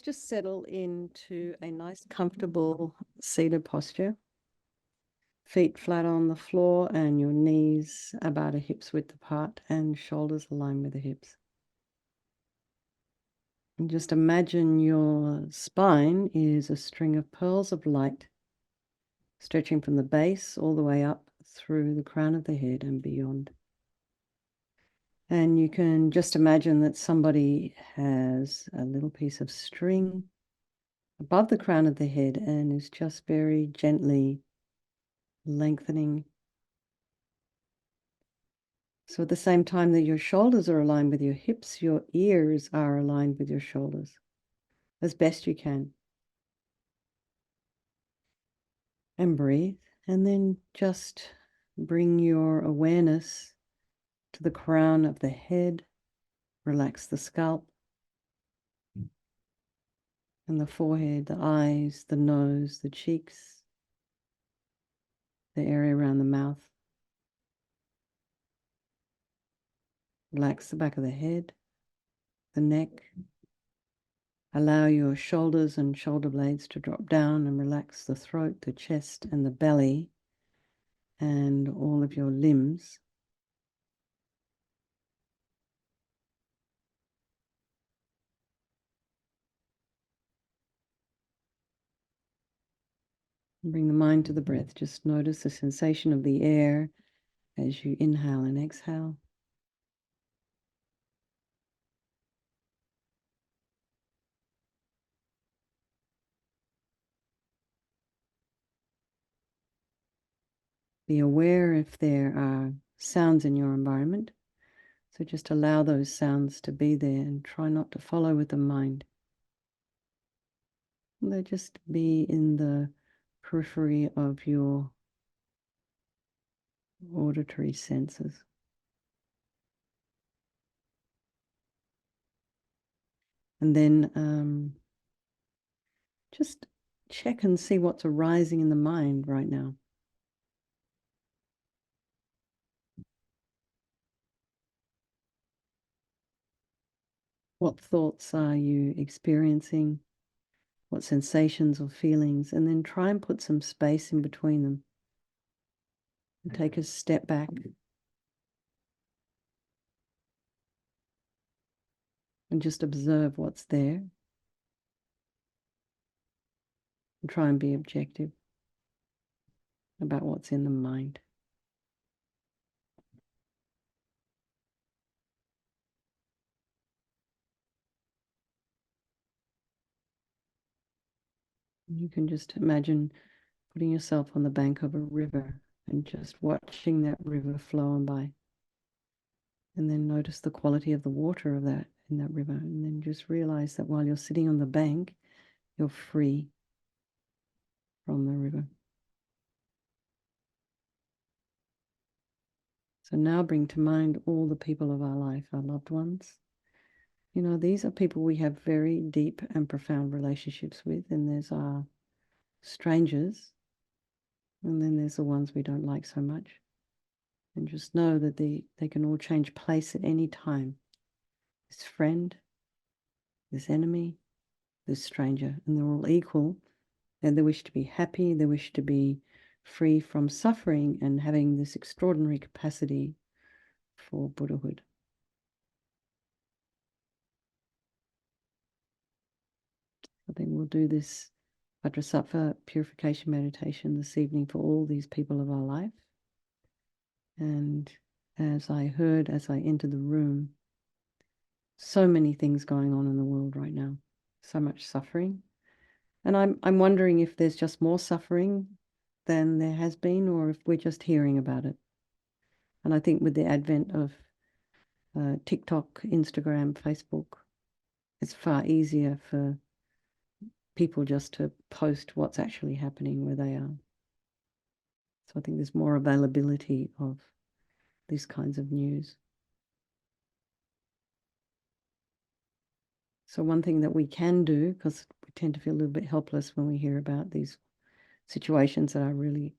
let's just settle into a nice, comfortable seated posture. Feet flat on the floor and your knees about a hip's width apart and shoulders aligned with the hips. And just imagine your spine is a string of pearls of light stretching from the base all the way up through the crown of the head and beyond. And you can just imagine that somebody has a little piece of string above the crown of the head and is just very gently lengthening. So at the same time that your shoulders are aligned with your hips, your ears are aligned with your shoulders as best you can. And breathe, and then just bring your awareness to the crown of the head. Relax the scalp and the forehead, the eyes, the nose, the cheeks, the area around the mouth. Relax the back of the head, the neck. Allow your shoulders and shoulder blades to drop down and relax the throat, the chest, and the belly, and all of your limbs. Bring the mind to the breath. Just notice the sensation of the air as you inhale and exhale. Be aware if there are sounds in your environment. So just allow those sounds to be there and try not to follow with the mind. They'll just be in the periphery of your auditory senses. And then just check and see what's arising in the mind right now. What thoughts are you experiencing? What sensations or feelings? And then try and put some space in between them. And take a step back. And just observe what's there. And try and be objective about what's in the mind. You can just imagine putting yourself on the bank of a river and just watching that river flow on by. And then notice the quality of the water of that in that river. And then just realize that while you're sitting on the bank, you're free from the river. So now bring to mind all the people of our life, our loved ones. You know, these are people we have very deep and profound relationships with, and there's our strangers, and then there's the ones we don't like so much. And just know that they can all change place at any time. This friend, this enemy, this stranger, and they're all equal, and they wish to be happy, they wish to be free from suffering and having this extraordinary capacity for Buddhahood. I think we'll do this Vajrasattva purification meditation this evening for all these people of our life. And as I entered the room, so many things going on in the world right now, so much suffering. And I'm wondering if there's just more suffering than there has been, or if we're just hearing about it. And I think with the advent of TikTok, Instagram, Facebook, it's far easier for people just to post what's actually happening where they are. So I think there's more availability of these kinds of news. So one thing that we can do, because we tend to feel a little bit helpless when we hear about these situations that are really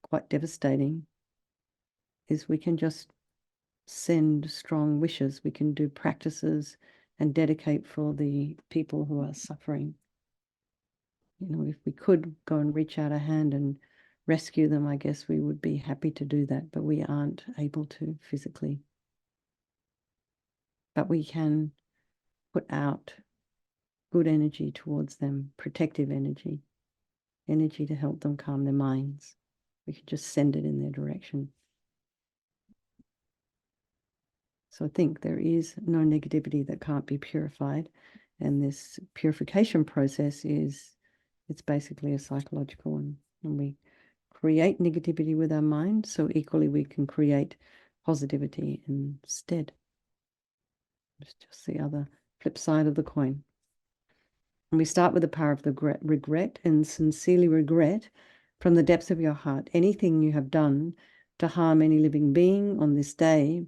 quite devastating, is we can just send strong wishes. We can do practices and dedicate for the people who are suffering. You know, if we could go and reach out a hand and rescue them, I guess we would be happy to do that, but we aren't able to physically. But we can put out good energy towards them, protective energy, energy to help them calm their minds. We can just send it in their direction. So I think there is no negativity that can't be purified. And this purification process it's basically a psychological one. And we create negativity with our mind, so equally we can create positivity instead. It's just the other flip side of the coin. And we start with the power of the regret and sincerely regret from the depths of your heart anything you have done to harm any living being on this day,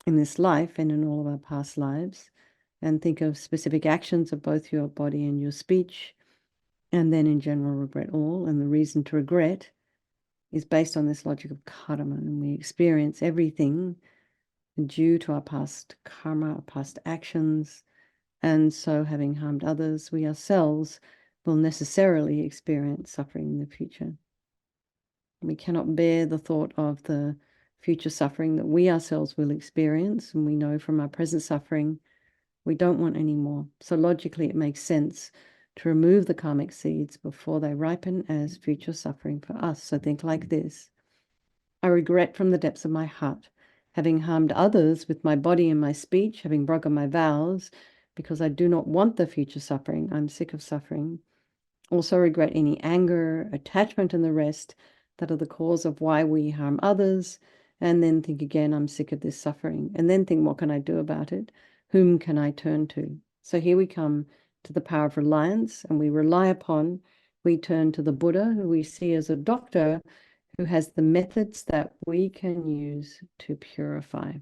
in this life, and in all of our past lives. And think of specific actions of both your body and your speech, and then in general regret all. And the reason to regret is based on this logic of karma, and we experience everything due to our past karma, our past actions, and so having harmed others, we ourselves will necessarily experience suffering in the future. We cannot bear the thought of the future suffering that we ourselves will experience, and we know from our present suffering we don't want any more. So logically it makes sense to remove the karmic seeds before they ripen as future suffering for us. So think like this: I regret from the depths of my heart having harmed others with my body and my speech, having broken my vows, because I do not want the future suffering. I'm sick of suffering. Also regret any anger, attachment, and the rest that are the cause of why we harm others. And then think again, I'm sick of this suffering. And then think, what can I do about it? Whom can I turn to? So here we come to the power of reliance, and we turn to the Buddha, who we see as a doctor who has the methods that we can use to purify.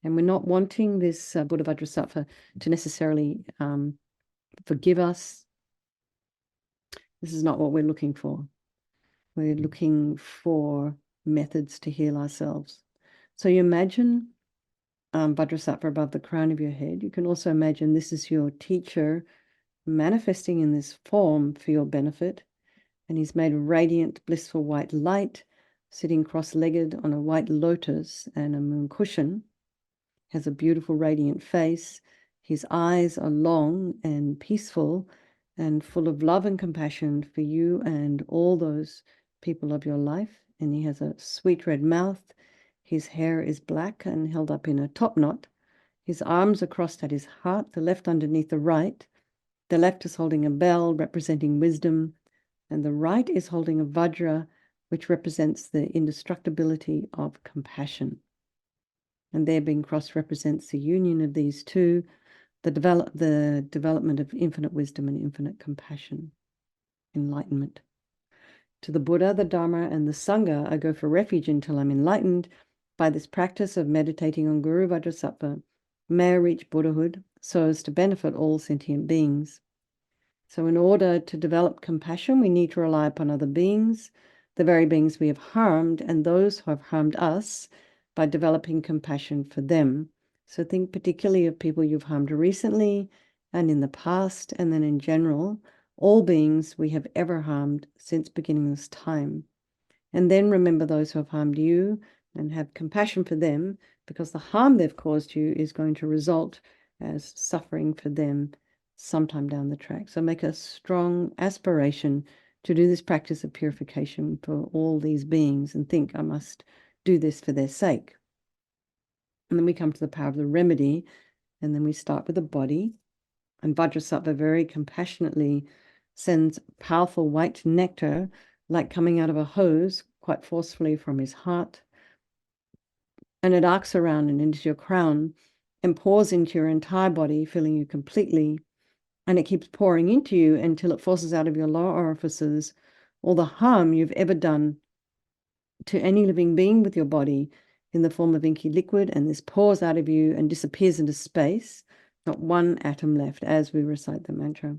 And we're not wanting this Buddha Vajrasattva to necessarily forgive us. This is not what we're looking for. We're looking for methods to heal ourselves. So you imagine Vajrasattva above the crown of your head. You can also imagine this is your teacher manifesting in this form for your benefit. And he's made of radiant, blissful white light, sitting cross-legged on a white lotus and a moon cushion. Has a beautiful, radiant face. His eyes are long and peaceful and full of love and compassion for you and all those people of your life. And he has a sweet red mouth. His hair is black and held up in a top knot. His arms are crossed at his heart, the left underneath the right. The left is holding a bell representing wisdom, and the right is holding a vajra, which represents the indestructibility of compassion. And there being crossed represents the union of these two, the development of infinite wisdom and infinite compassion, enlightenment. To the Buddha, the Dharma, and the Sangha, I go for refuge until I'm enlightened. By this practice of meditating on Guru Vajrasattva, may I reach Buddhahood so as to benefit all sentient beings. So in order to develop compassion, we need to rely upon other beings, the very beings we have harmed, and those who have harmed us, by developing compassion for them. So think particularly of people you've harmed recently and in the past, and then in general, all beings we have ever harmed since beginningless time. And then remember those who have harmed you and have compassion for them, because the harm they've caused you is going to result as suffering for them sometime down the track. So make a strong aspiration to do this practice of purification for all these beings and think, I must do this for their sake. And then we come to the power of the remedy, and then we start with the body. And Vajrasattva very compassionately sends powerful white nectar, like coming out of a hose, quite forcefully from his heart. And it arcs around and into your crown and pours into your entire body, filling you completely. And it keeps pouring into you until it forces out of your lower orifices all the harm you've ever done to any living being with your body in the form of inky liquid. And this pours out of you and disappears into space, not one atom left, as we recite the mantra.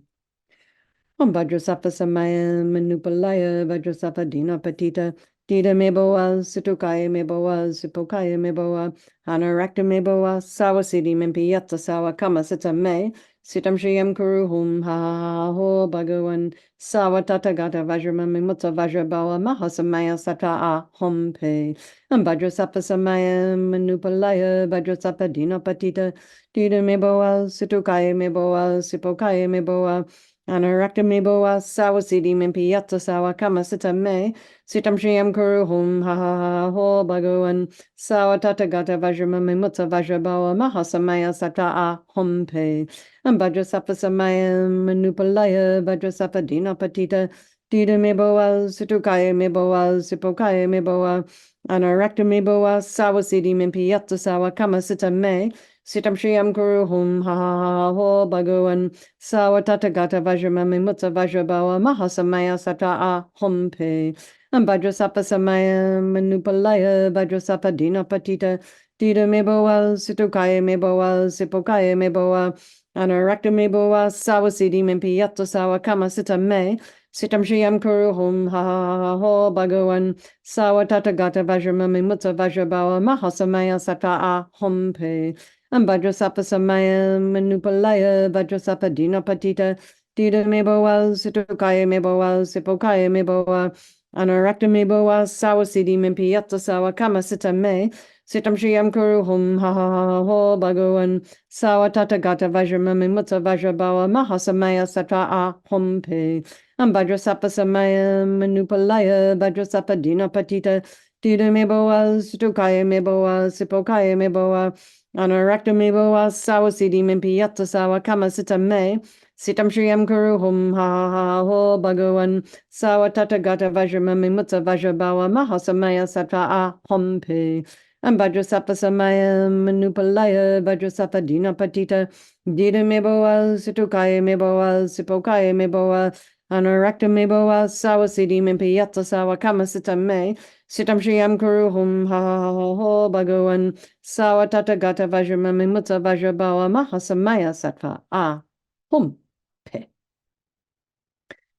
Om Vajrasattva Samaya Manupalaya Vajrasattva Dina Patita Dida meboa, Situkaya meboa, Sipokaya meboa, Anarakta meboa, Sawasidi Mimpiata Sawa Kama Sita Me, Sitam Shiyam Kuruhum, Ha Ho Bhagawan, Sawa Tatagata Vajramami Mutta Vajrabawa, Mahasamaya Sata A Hompe, and Bajrasapa Samaya Manupalaya, Bajrasapa Dina Patita, Dida meboa, Situkaya meboa, Sipokaya meboa, Anarakta meboa, Sawasidi Mimpiata Sawa Kama Sita Me, Sitam Shriam Kuruhum, ha ha ha ho Bhagawan, Sawa Tatagata Vajramami Mutta Vajrabawa, Mahasamaya Sata A Hompe, and Bajrasapa Samaya Manupalaya, Bajrasapa Dina Patita, Dida meboa, Situkaya meboa, Sipokaya meboa, Anarakta meboa, Sawasidi Mimpiata Sawa Kama Sita Me, Sitam Shriam Kuruhum, ha ha ha ho Bhagawan, Sawa Tatagata Vajramami Mutta Vajrabawa, Mahasamaya Sata A Hompe, and Bajrasapa Samaya Manupalaya, Bajrasapa Dina Patita, Dida meboa, Situkaya meboa, Sipokaya meboa, Anarakta meboa, Sawasidi Mimpiata Sawa Kama Sita Me, Sitam Shriam Kuruhum, ha ha ha ho Bhagawan, Sawa Tatagata Vajramami Mutta Vajrabawa, Mahasamaya Sata A Hompe, and Bajrasapa Samaya Manupalaya, Bajrasapa Dina Patita, Dida meboa, Situkaya meboa, Sipokaya meboa, Anarakta meboa, Sawasidi Mimpiata Sawa Kama Sita Me, Sitam Shriam Kuruhum, ha ha ha ho Bhagawan, Sawa Tatagata Vajramami Mutta Vajrabawa, Mahasamaya Sata A Hompe, and Bajrasapa Samaya Manupalaya, Bajrasapa Dina Patita, Dida meboa, Situkaya meboa, Sipokaya meboa, Anarakta meboa, Sawasidi Mimpiata Sawa Kama Sita Me, Sitam Shriam Kuruhum, ha ha ha ho Bhagawan, Sawa Tatagata Vajramami Mutta Vajrabawa, Mahasamaya Sata A Hompe, and Bajrasapa Samaya Manupalaya, Bajrasapa Dina Patita, Dida meboa, Situkaya meboa, Sipokaya meboa, Anarakta meboa, Sawasidi Mimpiata Sawa Kama Sita Me, Sitam Shriam Kuruhum, ha ha ha ho Bhagawan, Sawa Tatagata Vajramami Mutta Vajrabawa, Mahasamaya Sata A Hompe.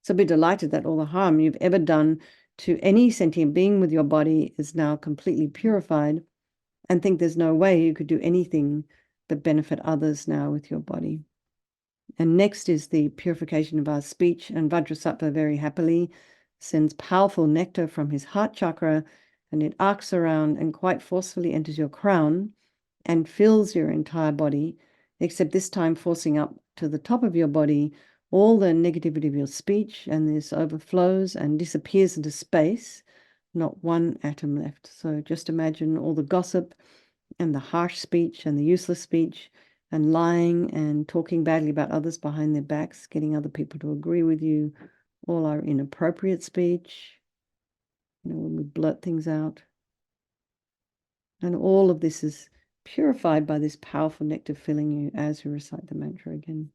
So be delighted that all the harm you've ever done to any sentient being with your body is now completely purified, and think there's no way you could do anything but benefit others now with your body. And next is the purification of our speech, and Vajrasattva very happily sends powerful nectar from his heart chakra, and it arcs around and quite forcefully enters your crown and fills your entire body, except this time forcing up to the top of your body all the negativity of your speech, and this overflows and disappears into space, not one atom left. So just imagine all the gossip and the harsh speech and the useless speech and lying and talking badly about others behind their backs, getting other people to agree with you, all our inappropriate speech, when we blurt things out. And all of this is purified by this powerful nectar filling you as you recite the mantra again.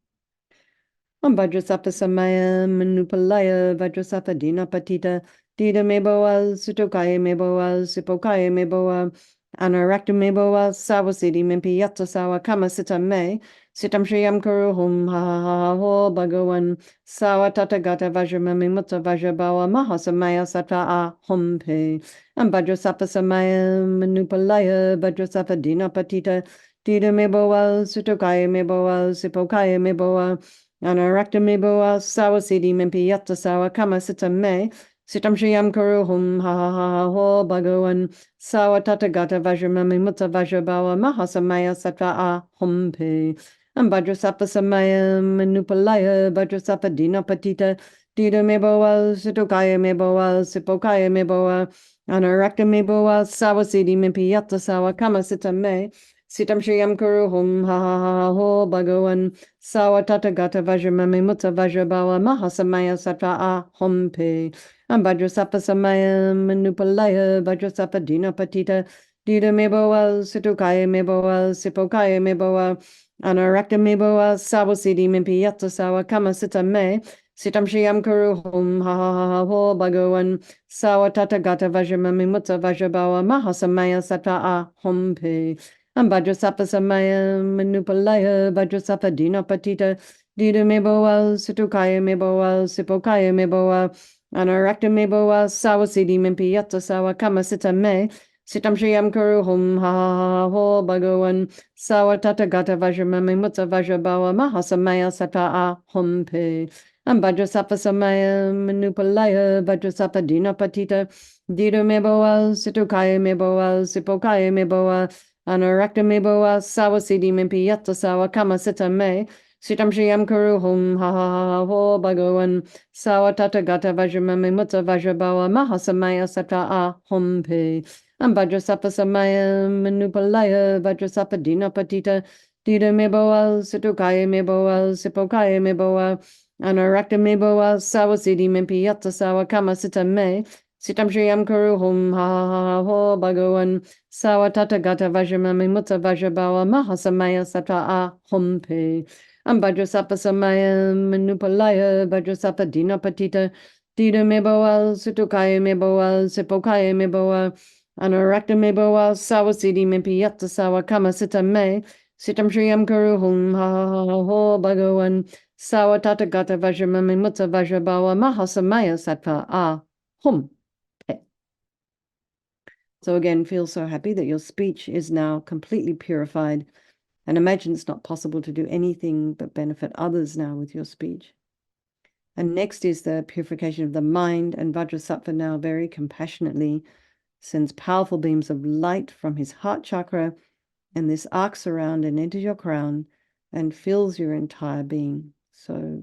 Om Vajrasapa Samaya Manupalaya Vajrasapa Dina Patita Dida Meboa Sutokaya Meboa Sipokaya Meboa Anarakta Meboa Sawasidi Mimpiyata Sawa Kama Sita Me Sitam Shriyam Kuruhum Ha Ha Ha Ho Bhagawan Sawa Tatagata Vajramami Mutta Vajrabawa Mahasamaya Sata A Hompe Am Vajrasapa Samaya Manupalaya Vajrasapa Dina Patita Dida Meboa Sutokaya Meboa Sipokaya Meboa Anarakta meboa sawasidi mimpiyata sawa kama sita me sitam shriyam kuruhum ha ha ha ho Bhagawan sawa tatagata vajramami mutta vajrabawa mahasamaya sattva a hompe and vajrasapa samaya manupalaya vajrasapa dina patita dida meboa situkaya meboa sipokaya meboa Anarakta meboa sawasidi mimpiyata sawa kama sita me Sitam Shriyam Kuruhum ha ha ha ho Bhagawan Sawa Tatagata Vajramami Mutta Vajrabawa Mahasamaya Satra A Hompe and Vajrasapa Samaya Manupalaya Vajrasapa Dina Patita Dida Meboa Situkaya Meboa Sipokaya Meboa Anarakta Meboa Sawasidi Mimpiyata Sawa Kama Sita Me Sitam Shriyam Kuruhum ha ha ha ho Bhagawan Sawa Tatagata Vajramami Mutta Vajrabawa Mahasamaya Satra A Hompe and Vajrasapa Samaya Manupalaya Vajrasapa Dina Patita Dida Meboa Situkaya Meboa Sipokaya Meboa Anarakta me boa sawa sidi mimpi yatta sawa kama sita me. Sitam Shriyam Kuru Hum Ha Ho Bhagawan Sawa Tata Gata Vajramami Mutta Vajrabawa Mahasamaya Sata A Hum Pe Vajrasapa Samaya Manupalaya Vajrasapa Dina Patita Dido Meboa Situkaya Meboa Sipokaya Meboa Anarakta Meboa Sawa Sidi Mimpi Yatta Sawa Kama Sita Me Sitam Shriyam Kuru Hum Ha Ho Bhagawan Sawa Tata Gata Vajramami Mutta Vajrabawa Mahasamaya Sata A Hum Pe Vajrasapa Samaya Manupalaya Vajrasapa Dina Patita Dida Meboa Situkaya Meboa Sipokaya Meboa Anarakta Meboa Sawa Sidi Mimpi Yatta Sawa Kama Sita Me Sitam Shriyam Kuru Hum Ha Ho Bhagawan Sawa Tata Gata Vajramami Mutta Vajrabawa Mahasamaya Sata A Hum Pe Vajrasapa Samaya Manupalaya Vajrasapa Dina Patita Dida Meboa Situkaya Meboa Sipokaya Meboa Anarakta Meboa Sawa Sidi Mimpi Yatta Sawa Kama Sita Me Sitam Shriyam Kuru Hum Ha Ho Bhagawan Sawa Tata Gata Vajramami Mutta Vajrabawa Mahasamaya Sattva A Hum Pe. So again, feel so happy that your speech is now completely purified, and imagine it's not possible to do anything but benefit others now with your speech. And next is the purification of the mind, and Vajrasattva now very compassionately sends powerful beams of light from his heart chakra, and this arcs around and enters your crown and fills your entire being. So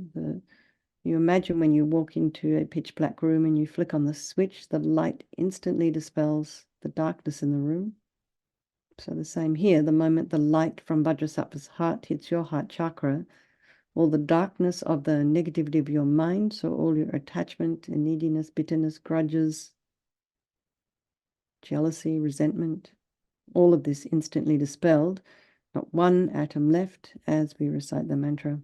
you imagine when you walk into a pitch black room and you flick on the switch, the light instantly dispels the darkness in the room. So the same here, the moment the light from Vajrasattva's heart hits your heart chakra, all the darkness of the negativity of your mind, so all your attachment and neediness, bitterness, grudges, jealousy, resentment, all of this instantly dispelled, not one atom left as we recite the mantra.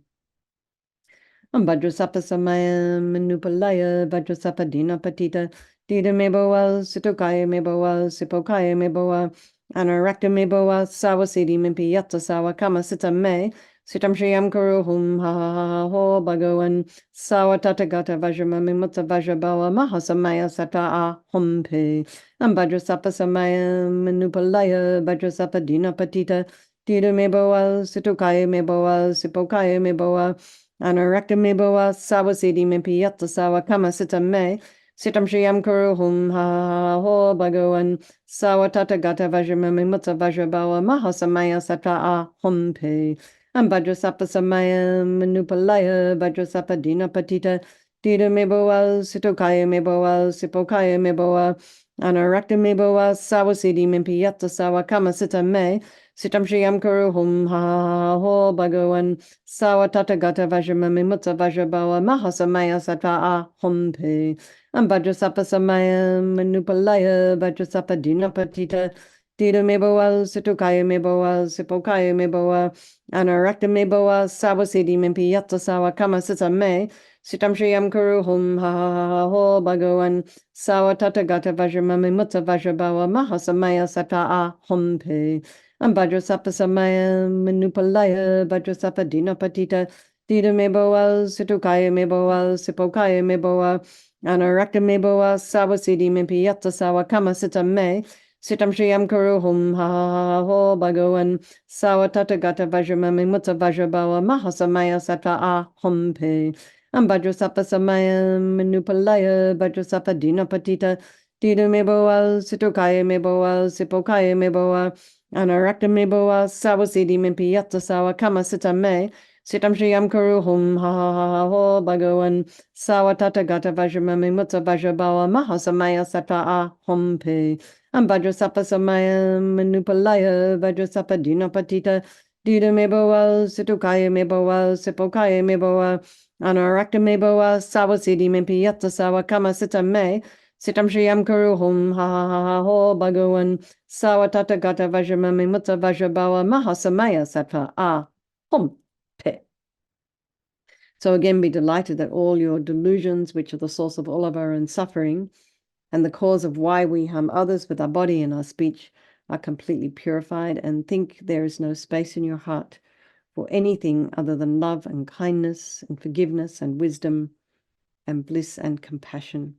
Vajrasapa Samaya Manupalaya Vajrasapa Dina Patita Dida Meboa Situkaya Meboa Sipokaya Meboa Anarakta Meboa Sawa Sidi Mimpi Yatta Sawa Kama Sita Me Sitam Shriyam Kuru Hum Ha Ho Bhagawan Sawa Tata Gata Vajramami Mutta Vajrabawa Mahasamaya Sata A Hum Pe Vajrasapa Samaya Manupalaya Vajrasapa Dina Patita Dida Meboa Situkaya Meboa Sipokaya Meboa Anarakta Meboa Sawa Sidi Mimpi Yatta Sawa Kama Sita Me Sitam Shriyam Kuru Hum Ha Ho Bhagawan Sawa Tata Gata Vajramami Mutta Vajrabawa Mahasamaya Sata A Hum Pe Vajrasapa Samaya Manupalaya Vajrasapa Dina Patita Dida Meboa Situkaya Meboa Sipokaya Meboa Anarakta Meboa Sawa Sidi Mimpi Yatta Sawa Kama Sita Me Sitam Shriyam Kuru Hum Ha Ho Bhagawan Sawa Tata Gata Vajramami Mutta Vajrabawa Mahasamaya Sattva A Hum Pe Vajrasapa Samaya Manupalaya Vajrasapa Dina Patita Dida Meboa Situkaya Meboa Sipokaya Meboa Anarakta Meboa Sawa Sidi Mimpi Yatta Sawa Kama Sita Me Sitam Shriyam Kuru Hum Ha Ho Bhagawan Sawa Tata Gata Vajramami Mutta Vajrabawa Mahasamaya Sattva A Hum Pe Vajrasapa Samaya Manupalaya Vajrasapa Dina Patita Dida Meboa Situkaya Meboa Sipokaya Meboa Anarakta Meboa Sawa Sidi Mimpi Yatta Sawa Kama Sita Me Sitam Shriyam Kuru Hum Ha Ho Bhagawan Sawa Tata Gata Vajramami Mutta Vajrabawa Mahasamaya Sattva A Hum Pe Vajrasapa Samaya Manupalaya Vajrasapa Dina Patita Dida Meboa Situkaya Meboa Sipokaya Meboa Anarakta Meboa Sawa Sidi Mimpi Yatta Sawa Kama Sita Me Sitam Shriyam Kuru Hum Ha Ho Bhagawan Sawa Tata Gata Vajramami Mutta Vajrabawa Mahasamaya Sattva A Hum Pe Vajrasapa Samaya Manupalaya Vajrasapa Dina Patita Dida Meboa Situkaya Meboa Sipokaya Meboa Anarakta Meboa Sawa Sidi Mimpi Yatta Sawa Kama Sita Me Sitam Shriyam Kuru Hum Ha Ho Bhagawan Sawa Tata Gata Vajramami Mutta Vajrabawa Mahasamaya Sattva A Hum Pe. So again, be delighted that all your delusions, which are the source of all of our own suffering and the cause of why we harm others with our body and our speech, are completely purified, and think there is no space in your heart for anything other than love and kindness and forgiveness and wisdom and bliss and compassion.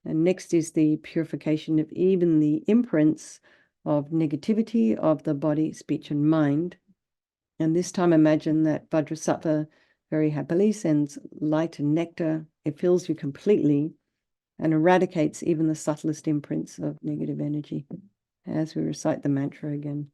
And next is the purification of even the imprints of negativity of the body, speech, and mind. And this time imagine that Vajrasattva very happily sends light and nectar. It fills you completely and eradicates even the subtlest imprints of negative energy. As we recite the mantra again.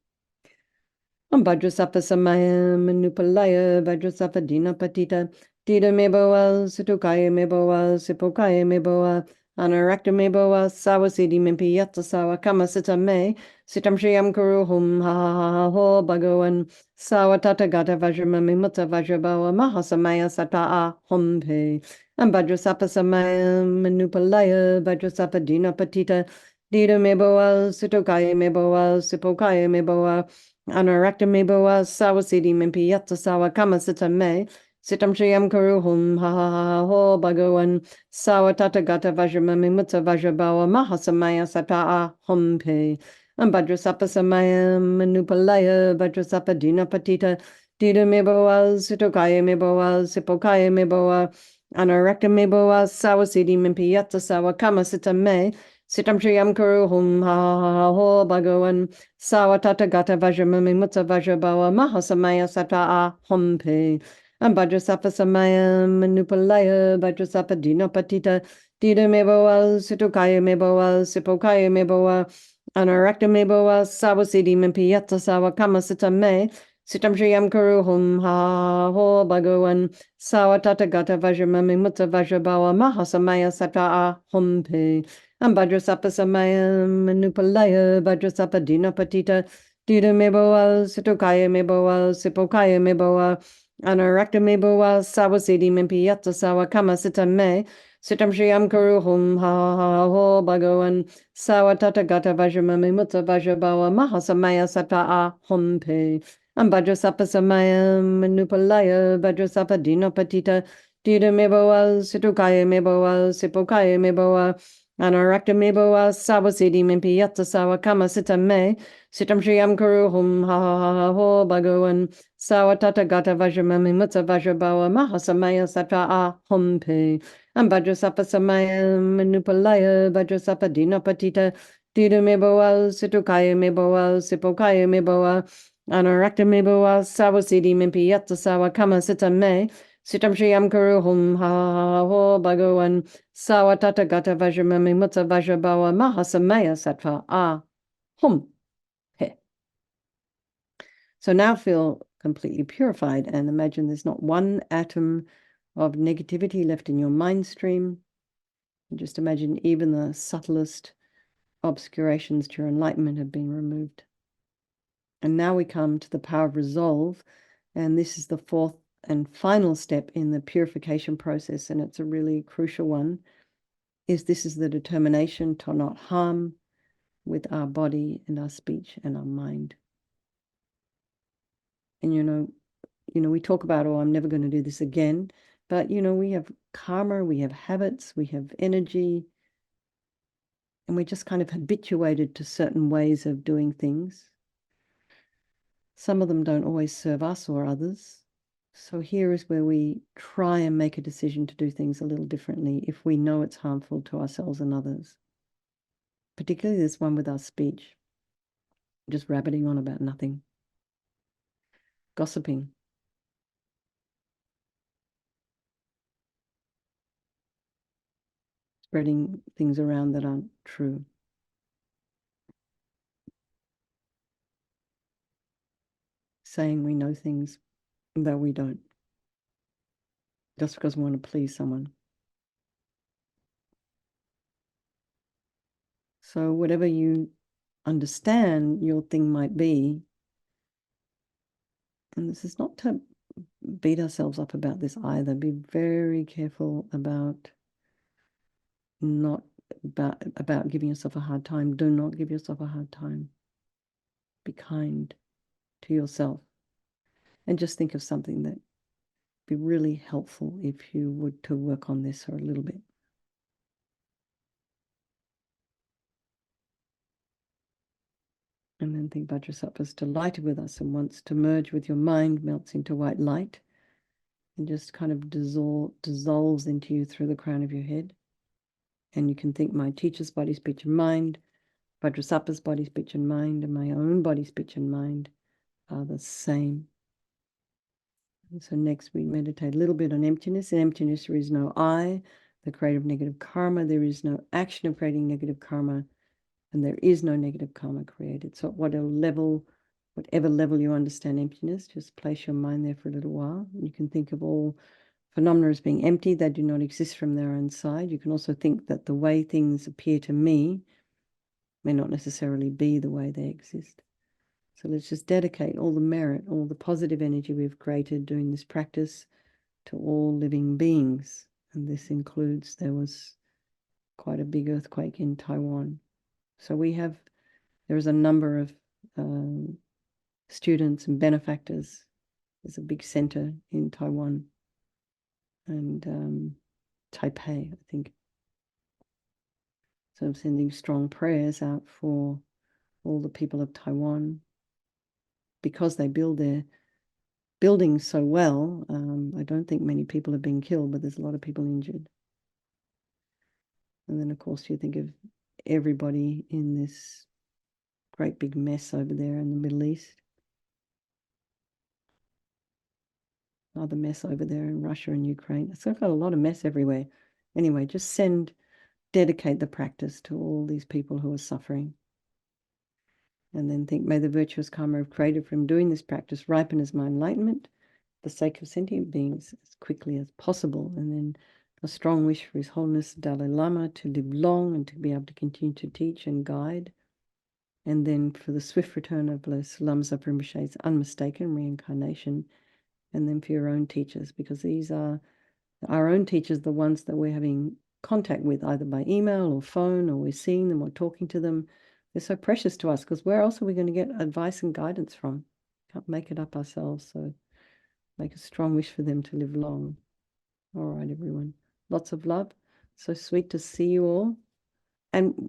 Vajrasattva samaya manupalaya Vajrasattva dina patita Dida meboa situkaya meboa sipokaya meboa Anarakta meboa sawasidi mimpi yatta sawa kama sita me Sitam shriyam kuruhum ha ha ha ho bhagavan Sawatata gata vajramami mutta vajrabawa mahasamaya sata hum pe Vajrasattva samaya manupalaya Vajrasattva dina patita Dida meboa situkaya meboa sipokaya meboa Anarakta meboa sawasidi mimpi yatta sawa kama sita me Sitam shriyam karuhum ha ha ha ho bhagavan Sawatata gata vajramami mutta vajrabawa mahasamaya sata hum pe Vajrasattva samaya manupalaya Vajrasattva dina patita Dida meboa situkaya meboa sipokaya meboa Anarakta meboa sawasidi mimpi yatta sawa kama sita me Sitam shriyam karuhum ha ha ha ho bhagavan Sawatata gata vajramami mutta vajrabawa mahasamaya sata hum pe Vajrasattva samaya manupalaya Vajrasattva dina patita Dida meboa situkaya meboa sipokaya meboa Anarakta meboa sawasidi mimpi yatta sawa kama sita me Sitam shriyam karuhum ha ho bhagavan Sawatata gata vajramami mutta vajrabawa mahasamaya sata hum pe Vajrasattva samaya manupalaya Vajrasattva dina patita Dida meboa situkaya meboa sipokaya meboa Anarakta meboa sawasidi mimpi yatta sawa kama sita me Sitam shriyam karuhum ha ha ho bhagavan Sawatata gata vajramami mutta vajrabawa mahasamaya sata hum pe Vajrasattva samaya manupalaya Vajrasattva dina patita Dida meboa situkaya meboa sipokaya meboa Anarakta meboa sawasidi mimpi yatta sawa kama sita me Sitam shriyam karuhum ha ha ha ho bhagavan Sawatata gata vajramami mutta vajrabawa mahasamaya sata hum pe Vajrasattva samaya manupalaya Vajrasattva dina patita Dida meboa situkaya meboa sipokaya meboa Anarakta meboa sawasidi mimpi yatta sawa kama sita me Sitam shriyam karuhum ha ha ho bhagavan Sawatata gata vajramami mutta vajrabawa mahasamaya sata hum pe. So now feel completely purified and imagine there's not one atom of negativity left in your mind stream. And just imagine even the subtlest obscurations to your enlightenment have been removed. And now we come to the power of resolve, and this is the fourth and final step in the purification process, and it's a really crucial one, is this is the determination to not harm with our body and our speech and our mind. And we talk about, oh, I'm never going to do this again. But, we have karma, we have habits, we have energy, and we're just kind of habituated to certain ways of doing things. Some of them don't always serve us or others. So here is where we try and make a decision to do things a little differently if we know it's harmful to ourselves and others. Particularly this one with our speech, just rabbiting on about nothing, gossiping, spreading things around that aren't true. Saying we know things that we don't, just because we want to please someone. So whatever you understand your thing might be, and this is not to beat ourselves up about this either. Be very careful about about giving yourself a hard time. Do not give yourself a hard time. Be kind to yourself. And just think of something that would be really helpful if you would to work on this for a little bit. And then think Vajrasattva is delighted with us and wants to merge with your mind, melts into white light, and just kind of dissolves into you through the crown of your head. And you can think my teacher's body, speech, and mind, Vajrasattva's body, speech, and mind, and my own body, speech, and mind are the same. And so next we meditate a little bit on emptiness. In emptiness, there is no I, the creator of negative karma. There is no action of creating negative karma, and there is no negative karma created. So at whatever level you understand emptiness, just place your mind there for a little while. You can think of all phenomena as being empty. They do not exist from their own side. You can also think that the way things appear to me may not necessarily be the way they exist. So let's just dedicate all the merit, all the positive energy we've created doing this practice to all living beings. And this includes, there was quite a big earthquake in Taiwan. So there is a number of students and benefactors. There's a big center in Taiwan and Taipei, I think. So I'm sending strong prayers out for all the people of Taiwan. Because they build their buildings so well, I don't think many people have been killed, but there's a lot of people injured. And then, of course, you think of everybody in this great big mess over there in the Middle East. Another mess over there in Russia and Ukraine. So I've got a lot of mess everywhere. Anyway, just dedicate the practice to all these people who are suffering. And then think, may the virtuous karma I've created from doing this practice ripen as my enlightenment, for the sake of sentient beings, as quickly as possible. And then a strong wish for His Holiness Dalai Lama to live long and to be able to continue to teach and guide. And then for the swift return of Blessed Lama Zopa Rinpoche's unmistaken reincarnation. And then for your own teachers, because these are our own teachers, the ones that we're having contact with, either by email or phone, or we're seeing them or talking to them. They're so precious to us, because where else are we going to get advice and guidance from? Can't make it up ourselves. So make a strong wish for them to live long. All right, everyone. Lots of love. So sweet to see you all. And